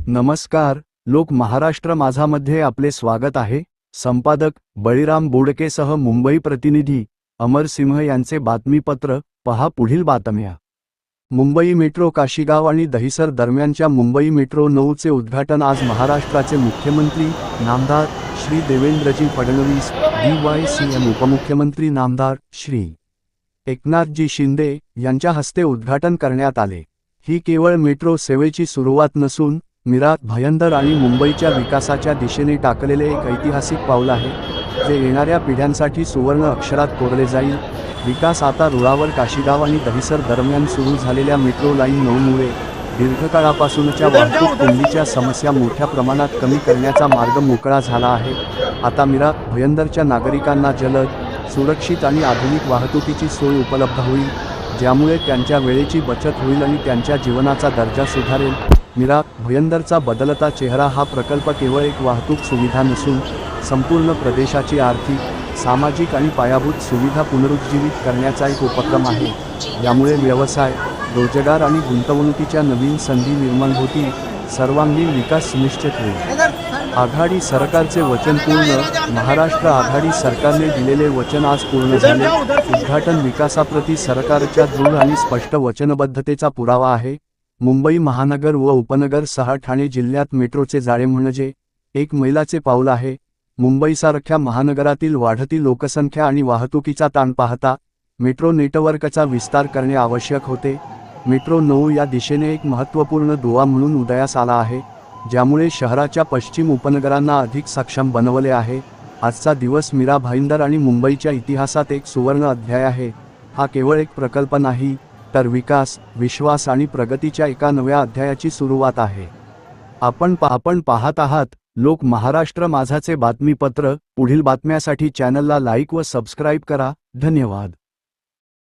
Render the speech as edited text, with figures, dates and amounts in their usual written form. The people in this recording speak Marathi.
नमस्कार, लोक महाराष्ट्र माझामध्ये आपले स्वागत आहे। संपादक बळीराम बोडकेसह मुंबई प्रतिनिधी अमर सिंह यांचे बातमीपत्र पहा पुढील बातम्या। मुंबई मेट्रो काशीगाव आणि दहिसर दरम्यानच्या मुंबई मेट्रो 9चे उद्घाटन आज महाराष्ट्राचे मुख्यमंत्री नामदार श्री देवेंद्रजी फडणवीस, DYCM उपमुख्यमंत्री नामदार श्री एकनाथजी शिंदे यांच्या हस्ते उद्घाटन करण्यात आले। ही केवळ मेट्रो सेवेची सुरुवात नसून मीरा भाईंदर आणि मुंबईच्या विकासाच्या दिशेने टाकलेले एक ऐतिहासिक पाऊल आहे, जे येणाऱ्या पिढ्यांसाठी सुवर्ण अक्षरात कोरले जाईल। विकास आता रुळावर काशीगाव आणि दहिसर दरम्यान सुरू झालेल्या मेट्रो लाईन 9मुळे दीर्घकाळापासूनच्या वाहतूक कोंडीच्या समस्या मोठ्या प्रमाणात कमी करण्याचा मार्ग मोकळा झाला आहे। आता मीरा भाईंदरच्या नागरिकांना जलद, सुरक्षित आणि आधुनिक वाहतुकीची सोय उपलब्ध होईल, ज्यामुळे त्यांच्या वेळेची बचत होईल आणि त्यांच्या जीवनाचा दर्जा सुधारेल। मीरा भाईंदरचा बदलता चेहरा हा प्रकल्प केवळ एक वाहतूक सुविधा नसून संपूर्ण प्रदेशाची आर्थिक, सामाजिक आणि पायाभूत सुविधा पुनरुज्जीवित करण्याचा एक उपक्रम आहे। यामुळे व्यवसाय, रोजगार आणि गुंतवणुकीच्या नवीन संधी निर्माण होतील, सर्वांगीण विकास सुनिश्चित होईल। आघाडी सरकारचे वचन पूर्ण। महाराष्ट्र आघाडी सरकारने दिलेले वचन आज पूर्ण झाले। उद्घाटन विकासाप्रती सरकारच्या दृढ आणि स्पष्ट वचनबद्धतेचा पुरावा आहे। मुंबई महानगर व उपनगर सह ठाणे जिल्ह्यात मेट्रोचे जाळे म्हणजे एक मैलाचे पाऊल आहे। मुंबईसारख्या महानगरातील वाढती लोकसंख्या आणि वाहतुकीचा ताण पाहता मेट्रो नेटवर्कचा विस्तार करणे आवश्यक होते। मेट्रो 9 या दिशेने एक महत्त्वपूर्ण दुवा म्हणून उदयास आला आहे, ज्यामुळे शहराच्या पश्चिम उपनगरांना अधिक सक्षम बनवले आहे। आजचा दिवस मीरा भाईंदर आणि मुंबईच्या इतिहासात एक सुवर्ण अध्याय आहे। हा केवळ एक प्रकल्प नाही, तर विकास, विश्वास आणि प्रगतीच्या एका नव्या अध्यायाची सुरुवात आहे। आपण पाहत आहात लोक महाराष्ट्र माझाचे बातमीपत्र। पुढील बातम्यासाठी चॅनलला लाईक व सबस्क्राईब करा। धन्यवाद।